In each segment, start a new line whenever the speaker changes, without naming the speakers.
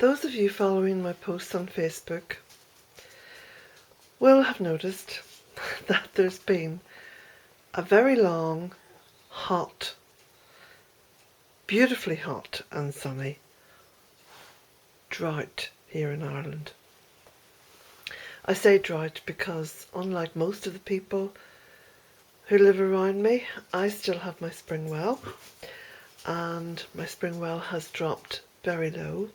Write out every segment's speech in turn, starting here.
Those of you following my posts on Facebook will have noticed that there's been a very long, hot, beautifully hot and sunny drought here in Ireland. I say drought because, unlike most of the people who live around me, I still have my spring well, and my spring well has dropped very low.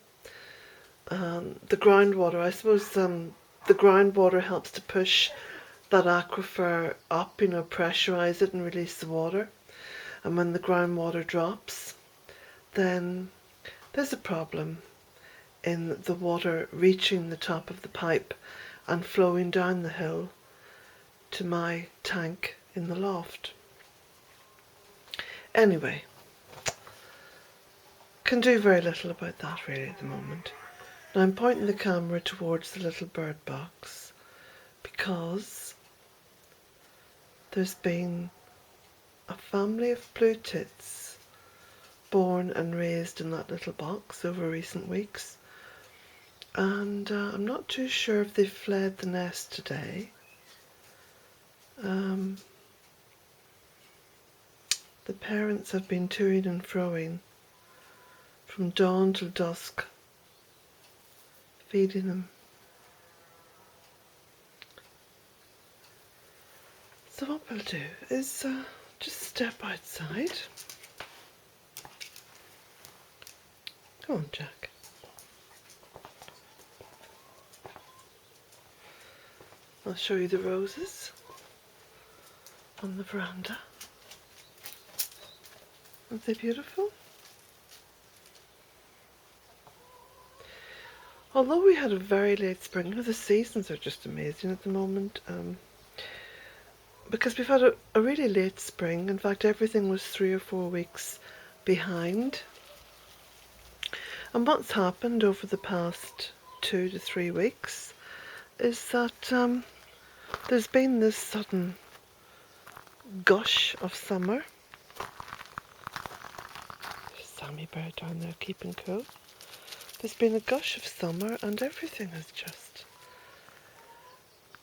The groundwater, I suppose the groundwater helps to push that aquifer up, pressurise it and release the water. And when the groundwater drops, then there's a problem in the water reaching the top of the pipe and flowing down the hill to my tank in the loft. Anyway, can do very little about that really at the moment. Now I'm pointing the camera towards the little bird box because there's been a family of blue tits born and raised in that little box over recent weeks, and I'm not too sure if they've fled the nest today. The parents have been toing and froing from dawn till dusk, feeding them. So what we'll do is just step outside. Come on, Jack. I'll show you the roses on the veranda. Aren't they beautiful? Although we had a very late spring, the seasons are just amazing at the moment. Because we've had a really late spring. In fact, everything was 3 or 4 weeks behind. And what's happened over the past 2 to 3 weeks is that there's been this sudden gush of summer. There's Sammy Bird down there keeping cool. There's been a gush of summer and everything has just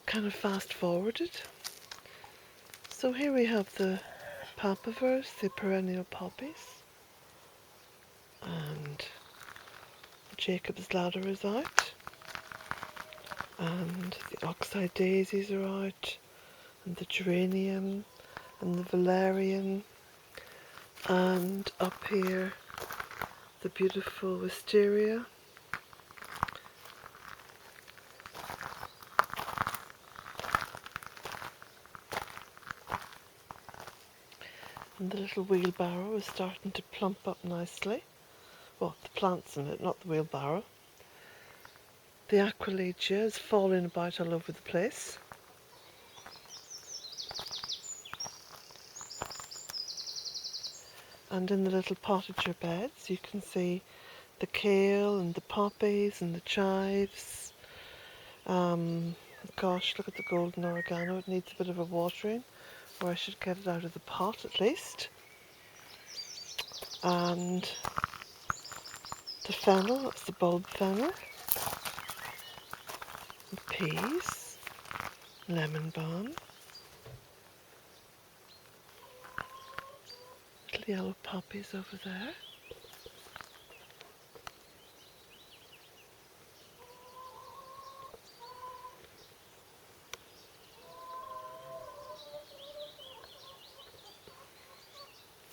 kind of fast forwarded. So here we have the papavers, the perennial poppies, and Jacob's ladder is out, and the oxeye daisies are out, and the geranium, and the valerian, and up here the beautiful wisteria. And the little wheelbarrow is starting to plump up nicely. Well, the plants in it, not the wheelbarrow. The aquilegia is falling about all over the place. And in the little potager beds you can see the kale and the poppies and the chives. Gosh, look at the golden oregano, it needs a bit of a watering, or I should get it out of the pot at least. And the fennel, that's the bulb fennel. The peas, lemon balm, little yellow poppies over there.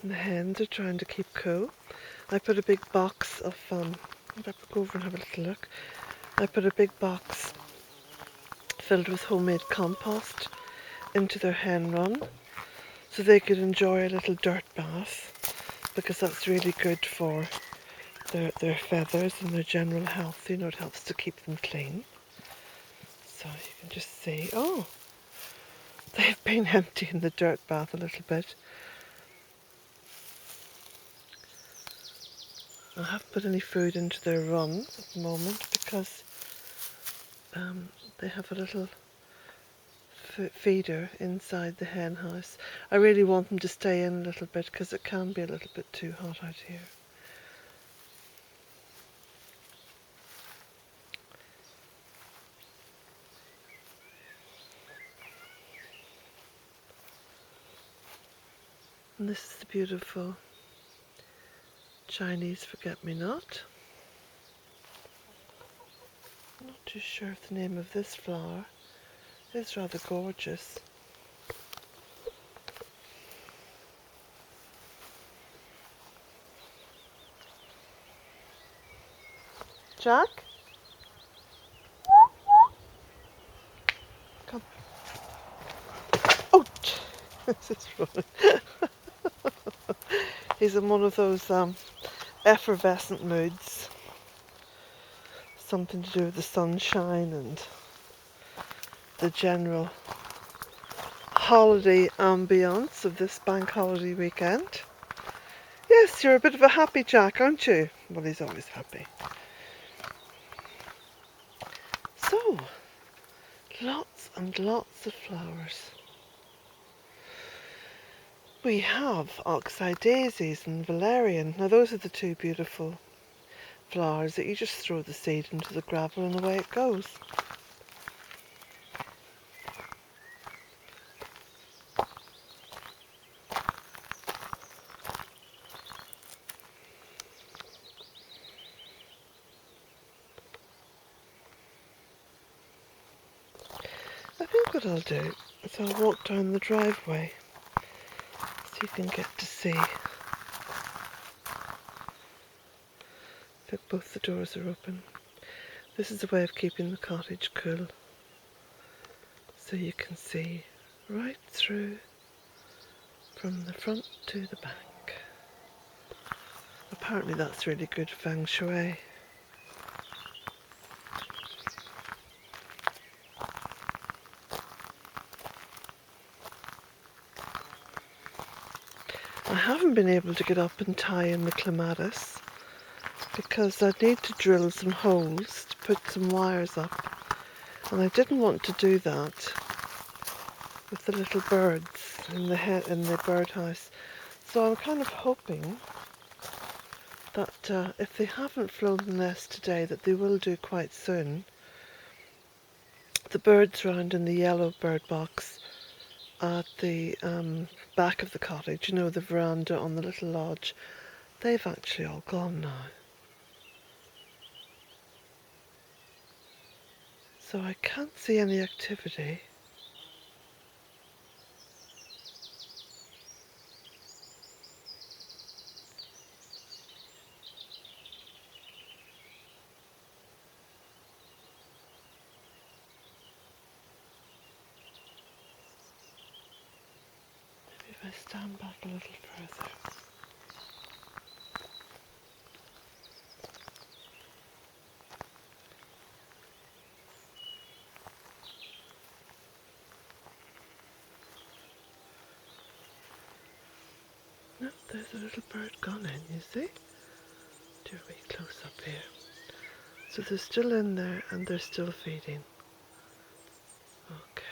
And the hens are trying to keep cool. I put a big box of, if I go over and have a little look, I put a big box filled with homemade compost into their hen run so they could enjoy a little dirt bath, because that's really good for their feathers and their general health. It helps to keep them clean. So you can just see, oh, they've been emptying the dirt bath a little bit. I haven't put any food into their run at the moment because they have a little feeder inside the hen house. I really want them to stay in a little bit because it can be a little bit too hot out here. And this is the beautiful Chinese forget-me-not. I'm not too sure of the name of this flower. It's rather gorgeous. Jack? Come. Oh, this is funny. He's in one of those effervescent moods. Something to do with the sunshine and the general holiday ambience of this bank holiday weekend. Yes, you're a bit of a happy Jack, aren't you? Well, he's always happy. So, lots and lots of flowers. We have oxeye daisies and valerian. Now those are the two beautiful flowers that you just throw the seed into the gravel and away it goes. I think what I'll do is I'll walk down the driveway so you can get to see. Look, both the doors are open. This is a way of keeping the cottage cool, so you can see right through from the front to the back. Apparently that's really good feng shui. I haven't been able to get up and tie in the clematis because I need to drill some holes to put some wires up, and I didn't want to do that with the little birds in the birdhouse. So I'm kind of hoping that if they haven't flown the nest today, that they will do quite soon. The birds round in the yellow bird box at the back of the cottage, you know, the veranda on the little lodge, they've actually all gone now. So I can't see any activity. Maybe if I stand back a little further. No, there's a little bird gone in, you see? Do a wee close up here. So they're still in there and they're still feeding. Okay.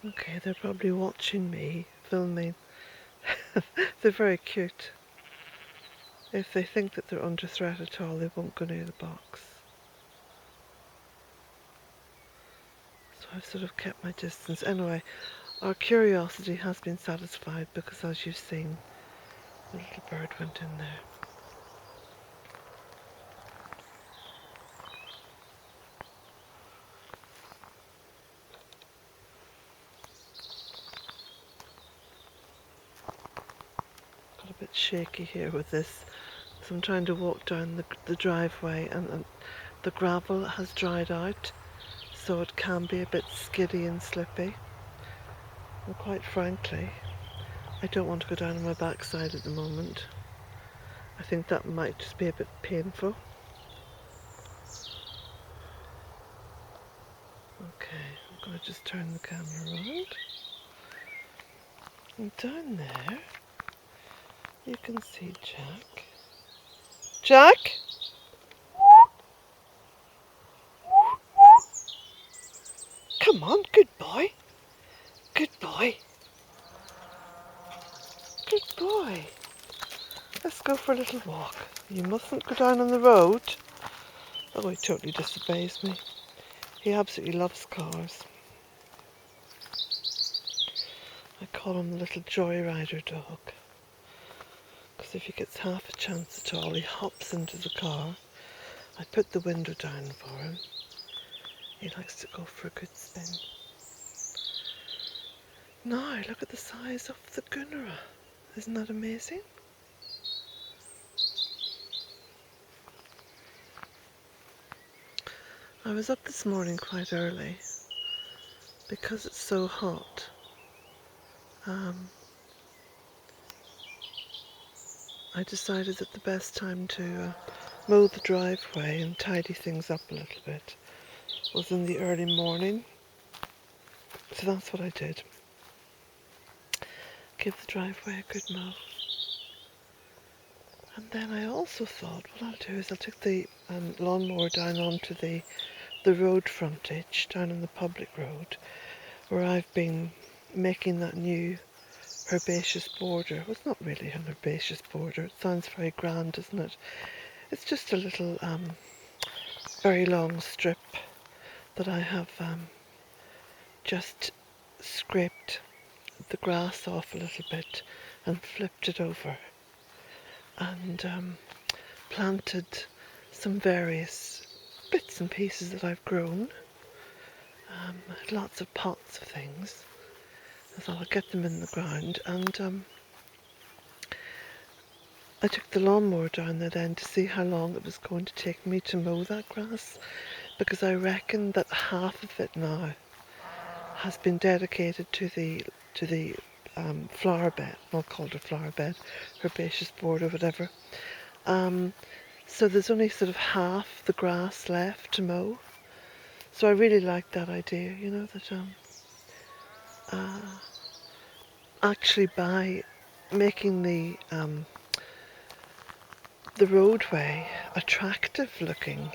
Okay, they're probably watching me filming. They're very cute. If they think that they're under threat at all, they won't go near the box. So I've sort of kept my distance. Anyway, our curiosity has been satisfied because, as you've seen, the little bird went in there. Got a bit shaky here with this, so I'm trying to walk down the driveway, and the gravel has dried out, so it can be a bit skiddy and slippy. And quite frankly, I don't want to go down on my backside at the moment. I think that might just be a bit painful. Okay, I'm going to just turn the camera around. And down there, you can see Jack. Jack? Come on, good boy. Good boy. Good boy. Let's go for a little walk. You mustn't go down on the road. Oh, he totally disobeys me. He absolutely loves cars. I call him the little joyrider dog. Because if he gets half a chance at all, he hops into the car. I put the window down for him. He likes to go for a good spin. Now, look at the size of the Guerrilla. Isn't that amazing? I was up this morning quite early because it's so hot. I decided that the best time to mow the driveway and tidy things up a little bit was in the early morning. So that's what I did. Give the driveway a good mow. And then I also thought, what I'll do is I'll take the lawnmower down onto the road frontage, down on the public road, where I've been making that new herbaceous border. Well, it's not really an herbaceous border. It sounds very grand, doesn't it? It's just a little very long strip that I have just scraped the grass off a little bit and flipped it over, and planted some various bits and pieces that I've grown. Lots of pots of things. So I'll get them in the ground, and I took the lawnmower down there then to see how long it was going to take me to mow that grass, because I reckon that half of it now has been dedicated to the flower bed. I'll call it a flower bed, herbaceous border, whatever. So there's only sort of half the grass left to mow. So I really like that idea, you know, that actually by making the roadway attractive looking,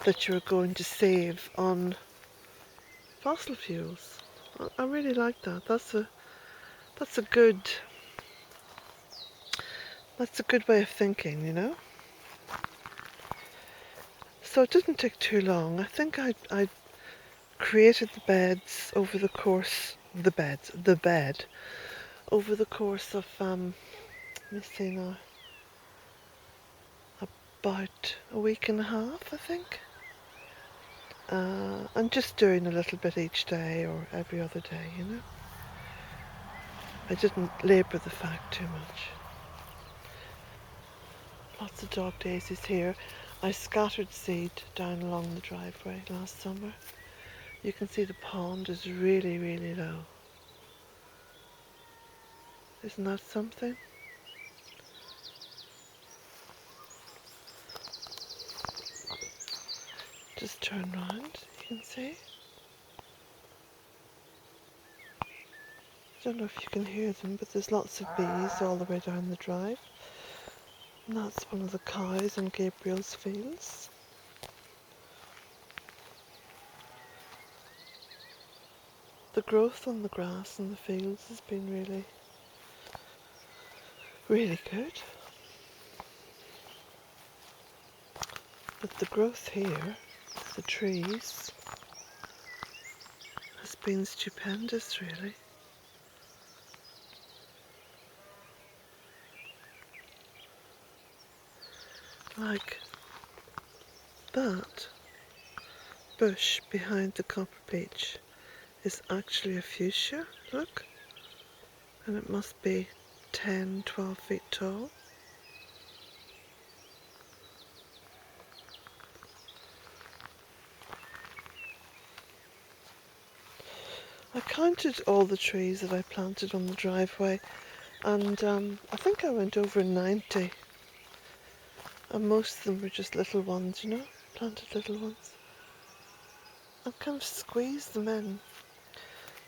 that you're going to save on fossil fuels. I really like that. That's a good way of thinking, you know. So it didn't take too long. I think I created the beds over the course the bed over the course of let me see now, about a week and a half, I think. And just doing a little bit each day or every other day, you know. I didn't labour the fact too much. Lots of dog daisies here. I scattered seed down along the driveway last summer. You can see the pond is really, really low. Isn't that something? Just turn round, you can see. I don't know if you can hear them, but there's lots of bees all the way down the drive. And that's one of the cows in Gabriel's fields. The growth on the grass in the fields has been really, really good. But the growth here, the trees, has been stupendous, really. like that bush behind the copper beech is actually a fuchsia, look, and it must be 10-12 feet tall. I counted all the trees that I planted on the driveway, and I think I went over 90, and most of them were just little ones, you know, planted little ones. I've kind of squeezed them in.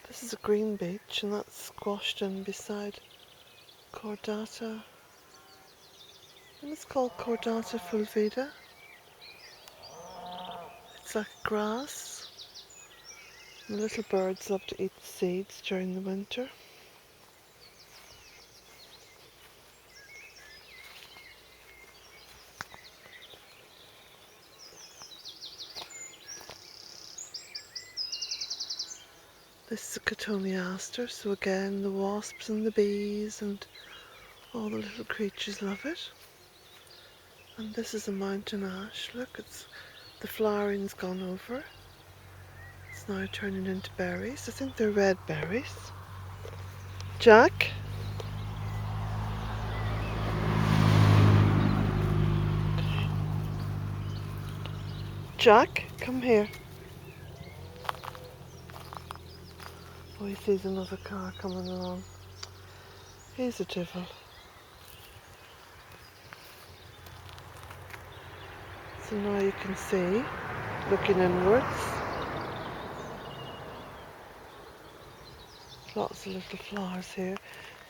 This is a green beech, and that's squashed in beside Cordata. And it's called Cordata fulvida. It's like grass. And the little birds love to eat the seeds during the winter. This is a cotoneaster, so again the wasps and the bees and all the little creatures love it. And this is a mountain ash. Look, the flowering's gone over. It's now turning into berries. I think they're red berries. Jack? Jack, come here. Oh, he sees another car coming along. He's a devil. So now you can see, looking inwards, lots of little flowers here.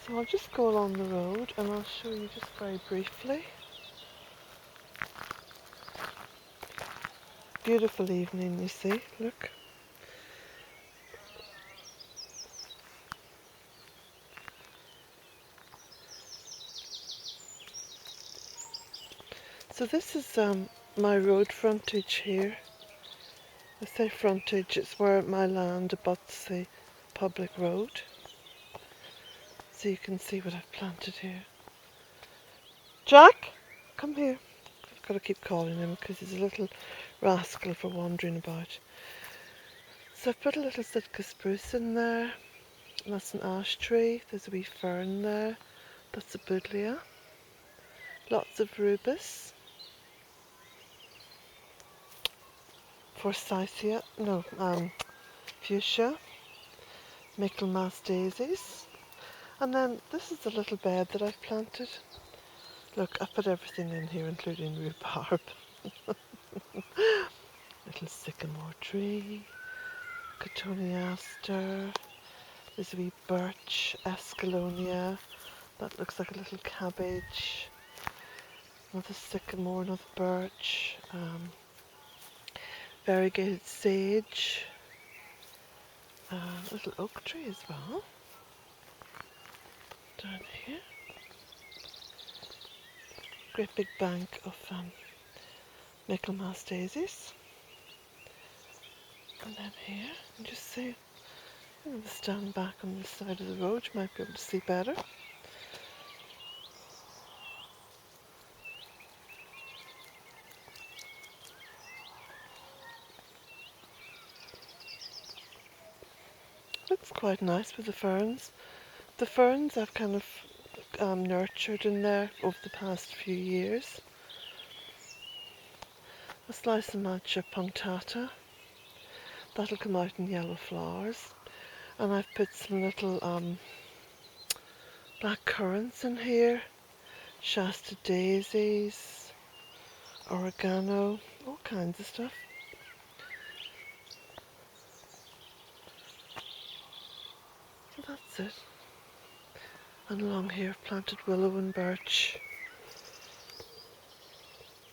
So I'll just go along the road and I'll show you just very briefly. Beautiful evening, you see, look. So this is my road frontage here. I say frontage, it's where my land abuts the public road. So you can see what I've planted here. Jack, come here. I've got to keep calling him because he's a little rascal for wandering about. So I've put a little Sitka spruce in there. And that's an ash tree. There's a wee fern there. That's a buddleia. Lots of rubus. Forsythia, no, fuchsia. Michaelmas daisies. And then this is the little bed that I've planted. Look, I put everything in here, including rhubarb. Little sycamore tree, cotoneaster, there's a wee birch, escalonia, that looks like a little cabbage, another sycamore, another birch, variegated sage, a little oak tree as well, down here. Great big bank of Michaelmas daisies. And then here, you just see, I'm going to stand back on this side of the road, you might be able to see better. Looks quite nice with the ferns. The ferns I've kind of nurtured in there over the past few years. A slice and matcha punctata. That'll come out in yellow flowers. And I've put some little black currants in here. Shasta daisies. Oregano. All kinds of stuff. So that's it. And along here I've planted willow and birch.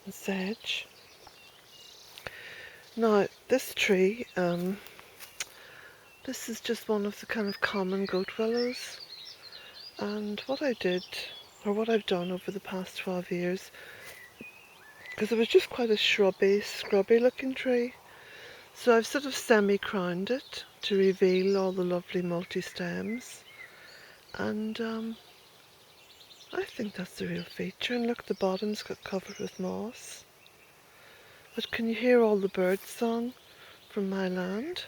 And sedge. Now this tree, this is just one of the kind of common goat willows, and what I did, or what I've done over the past 12 years, because it was just quite a scrubby looking tree, so I've sort of semi-crowned it to reveal all the lovely multi-stems, and I think that's the real feature. And look, the bottom's got covered with moss. But can you hear all the bird song from my land?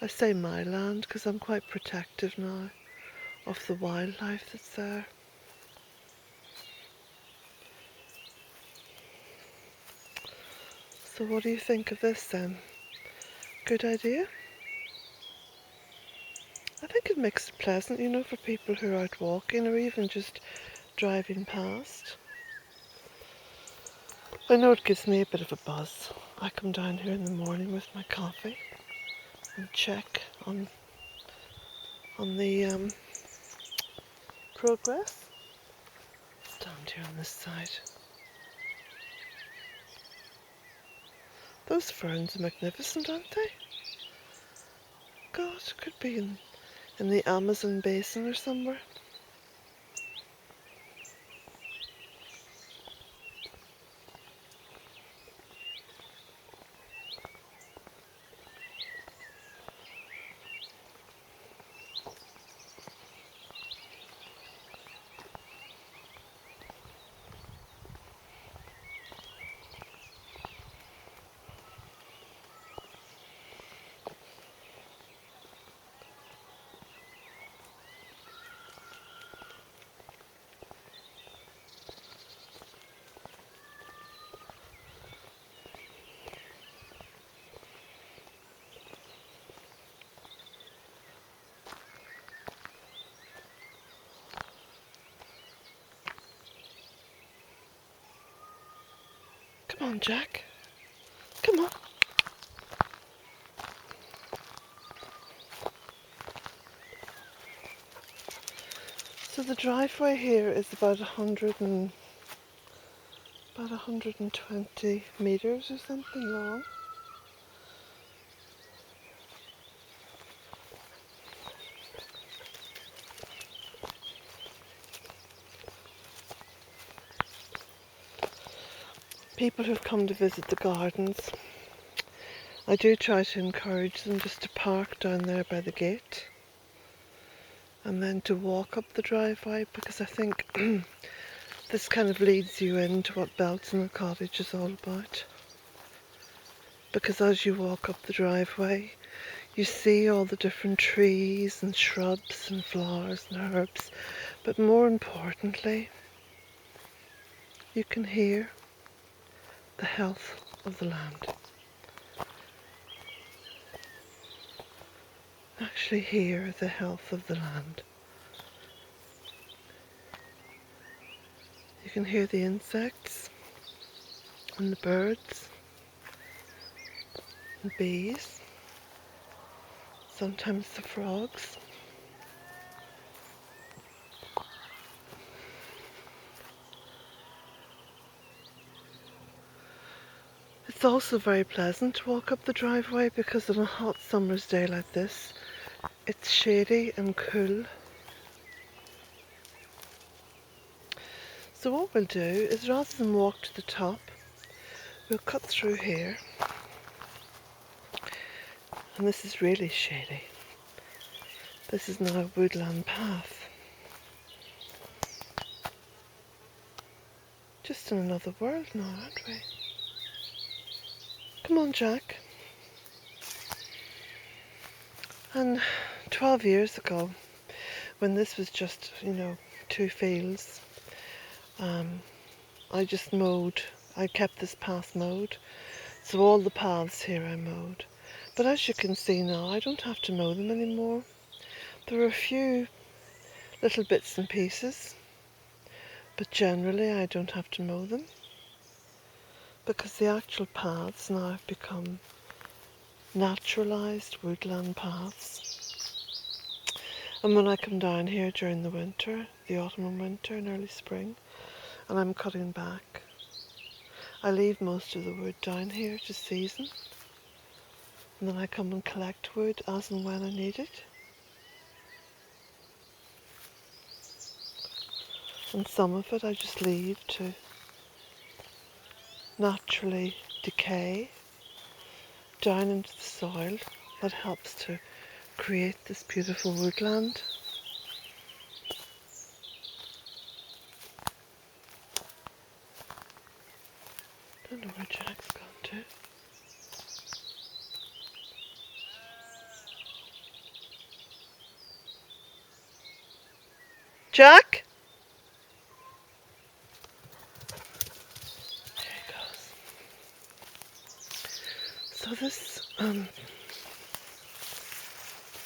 I say my land because I'm quite protective now of the wildlife that's there. So what do you think of this then? Good idea? I think it makes it pleasant, you know, for people who are out walking or even just driving past. I know it gives me a bit of a buzz. I come down here in the morning with my coffee and check on the progress. Stand here on this side. Those ferns are magnificent, aren't they? God, it could be in the Amazon basin or somewhere. Come on, Jack. Come on. So the driveway here is about 120 meters or something long. People who've come to visit the gardens, I do try to encourage them just to park down there by the gate and then to walk up the driveway, because I think this kind of leads you into what Bealtaine Cottage is all about. Because as you walk up the driveway, you see all the different trees and shrubs and flowers and herbs, but more importantly, you can hear the health of the land. Actually hear the health of the land. You can hear the insects and the birds and bees, sometimes the frogs. It's also very pleasant to walk up the driveway because on a hot summer's day like this, it's shady and cool. So what we'll do is, rather than walk to the top, we'll cut through here. And this is really shady. This is now a woodland path. Just in another world now, aren't we? Come on, Jack. And 12 years ago, when this was just, you know, 2 fields, I just mowed. I kept this path mowed. So all the paths here I mowed. But as you can see now, I don't have to mow them anymore. There are a few little bits and pieces, but generally I don't have to mow them, because the actual paths now have become naturalised woodland paths. And when I come down here during the winter, the autumn and winter and early spring, and I'm cutting back, I leave most of the wood down here to season, and then I come and collect wood as and when I need it. And some of it I just leave to naturally decay down into the soil. That helps to create this beautiful woodland. Jack? There he goes. So this,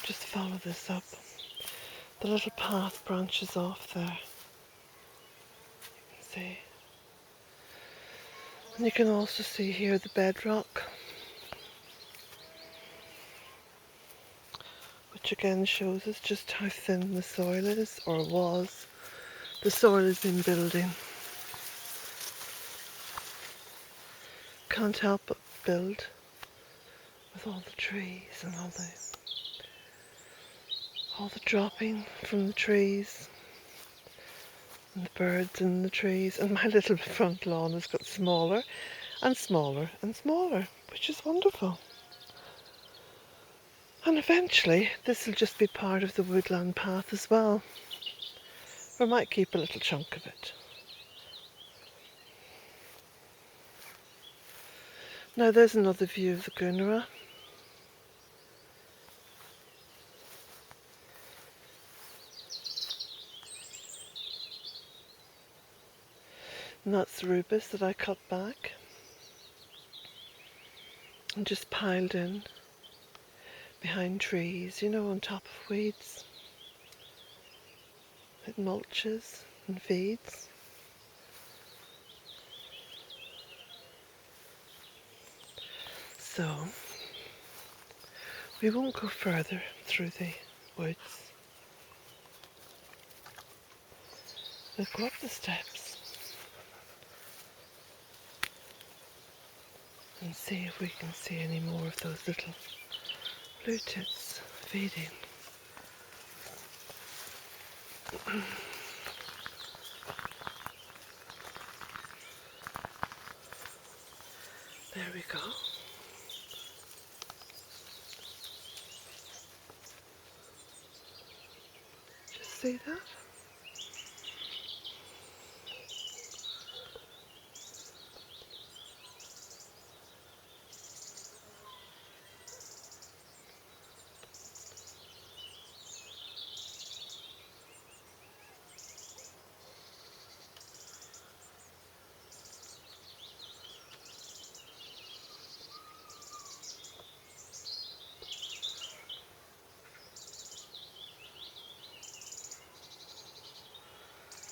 just follow this up. The little path branches off there. You can see. And you can also see here the bedrock, which again shows us just how thin the soil is, or was. The soil has been building. Can't help but build with all the trees and all the dropping from the trees and the birds in the trees. And my little front lawn has got smaller and smaller and smaller, which is wonderful. And eventually this will just be part of the woodland path as well. We might keep a little chunk of it. Now there's another view of the Guerrilla. And that's the rubus that I cut back and just piled in behind trees, you know, on top of weeds. It mulches and feeds. So we won't go further through the woods. We'll go up the steps and see if we can see any more of those little blue tits feeding. There we go. Just see that?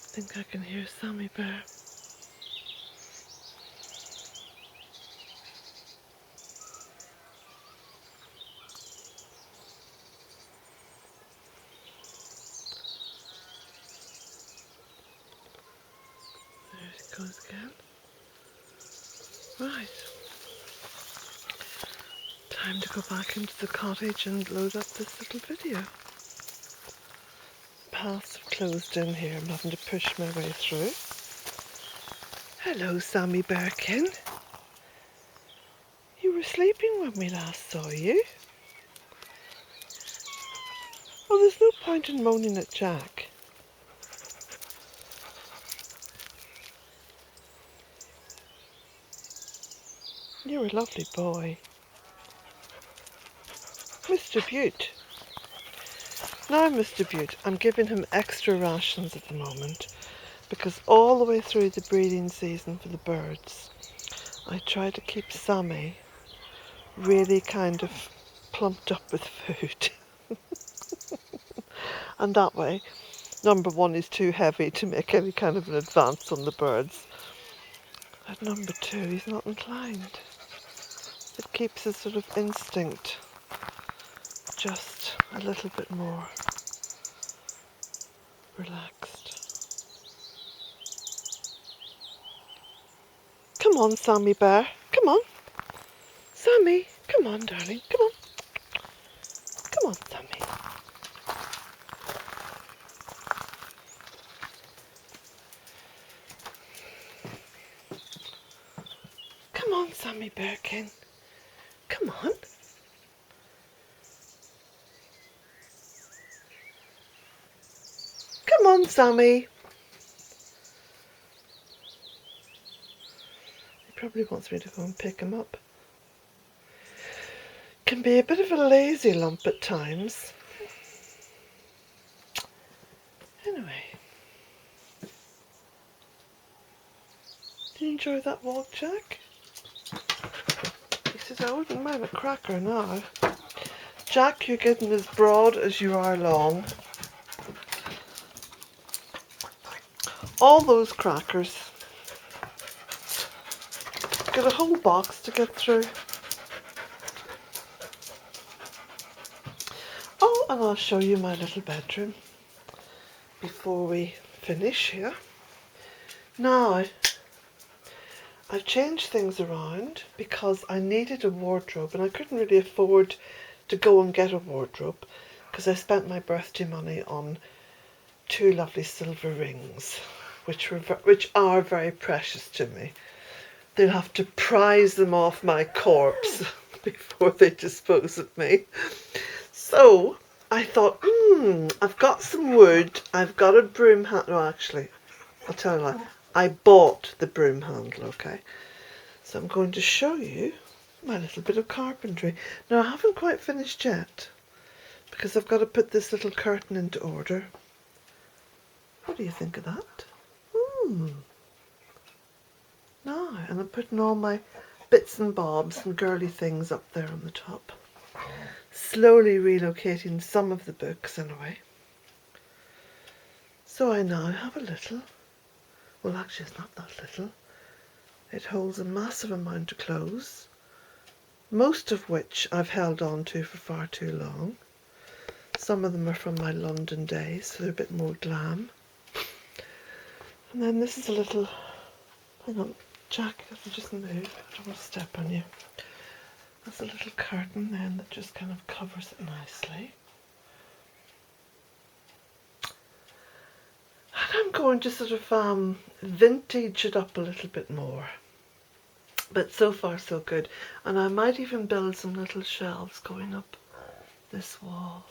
I think I can hear Sammy Bear. There it goes again. Right. Time to go back into the cottage and load up this little video. Paths have closed in here. I'm having to push my way through. Hello, Sammy Bearkin. You were sleeping when we last saw you. Oh, there's no point in moaning at Jack. You're a lovely boy. Mr. Butte. Now, Mr. Butte, I'm giving him extra rations at the moment because all the way through the breeding season for the birds, I try to keep Sammy really kind of plumped up with food. And that way, number one, he's too heavy to make any kind of an advance on the birds. And number two, he's not inclined. It keeps his sort of instinct just a little bit more relaxed. Come on, Sammy Bear. Come on. Sammy, come on, darling. Come on. Come on, Sammy. Come on, Sammy Bearkin. Come on. Come on, Sammy. He probably wants me to go and pick him up. Can be a bit of a lazy lump at times. Anyway, Did you enjoy that walk, Jack? He says, I wouldn't mind a cracker now. Jack, you're getting as broad as you are long. All those crackers. Got a whole box to get through. Oh, and I'll show you my little bedroom before we finish here. Now, I've changed things around because I needed a wardrobe and I couldn't really afford to go and get a wardrobe because I spent my birthday money on 2 lovely silver rings, which are very precious to me. They'll have to prize them off my corpse before they dispose of me. So I thought, I've got some wood, I've got a broom handle. No, actually, I'll tell you what, I bought the broom handle, okay? So I'm going to show you my little bit of carpentry. Now, I haven't quite finished yet because I've got to put this little curtain into order. What do you think of that? Now, and I'm putting all my bits and bobs and girly things up there on the top. Slowly relocating some of the books anyway. So I now have a little, well actually it's not that little, it holds a massive amount of clothes, most of which I've held on to for far too long. Some of them are from my London days, so they're a bit more glam. And then this is a little, hang on Jack, if you just move, I don't want to step on you. There's a little curtain then that just kind of covers it nicely. And I'm going to sort of vintage it up a little bit more. But so far so good. And I might even build some little shelves going up this wall.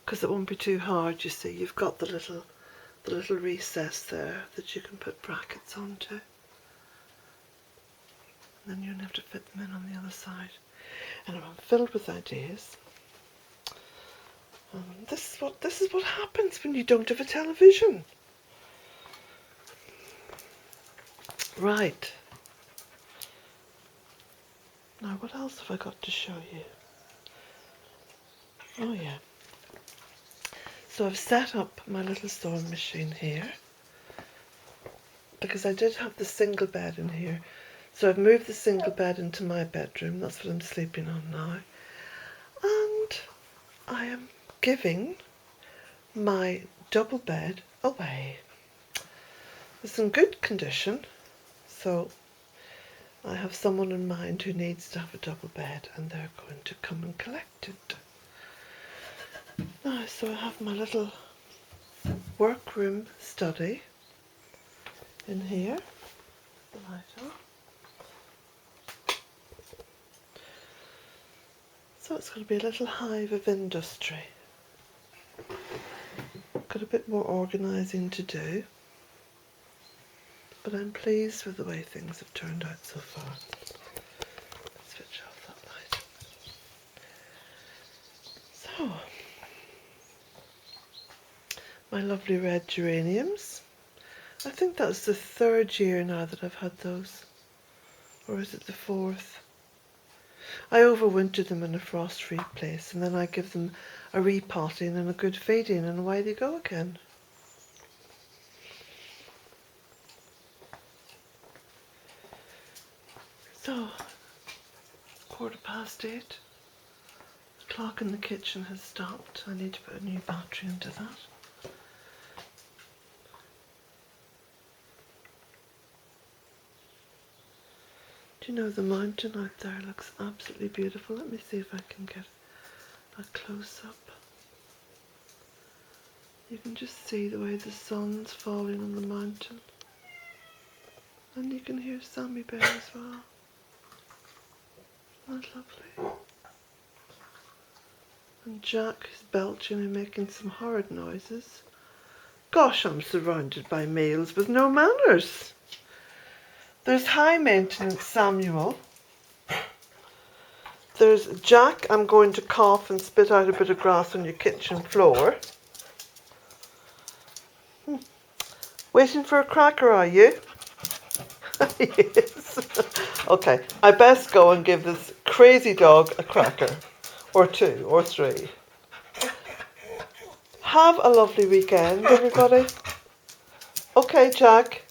Because it won't be too hard, you see. You've got the little recess there that you can put brackets onto. Then you don't have to fit them in on the other side. And I'm filled with ideas. This is what happens when you don't have a television. Right. Now what else have I got to show you? Oh yeah. So I've set up my little sewing machine here because I did have the single bed in here. So I've moved the single bed into my bedroom. That's what I'm sleeping on now. And I am giving my double bed away. It's in good condition. So I have someone in mind who needs to have a double bed and they're going to come and collect it. Now, so I have my little workroom study in here. The light on. So it's going to be a little hive of industry. Got a bit more organising to do, but I'm pleased with the way things have turned out so far. Let's switch off that light. So, my lovely red geraniums. I think that's the 3rd year now that I've had those, or is it the 4th? I overwinter them in a frost-free place and then I give them a repotting and a good feeding and away they go again. So, 8:15. The clock in the kitchen has stopped. I need to put a new battery into that. Do you know the mountain out there looks absolutely beautiful? Let me see if I can get a close-up. You can just see the way the sun's falling on the mountain. And you can hear Sammy Bear as well. Isn't that lovely? And Jack is belching and making some horrid noises. Gosh, I'm surrounded by males with no manners. There's high maintenance Samuel. There's Jack, I'm going to cough and spit out a bit of grass on your kitchen floor. Waiting for a cracker, are you? Yes. Okay, I best go and give this crazy dog a cracker, or two, or three. Have a lovely weekend, everybody. Okay, Jack.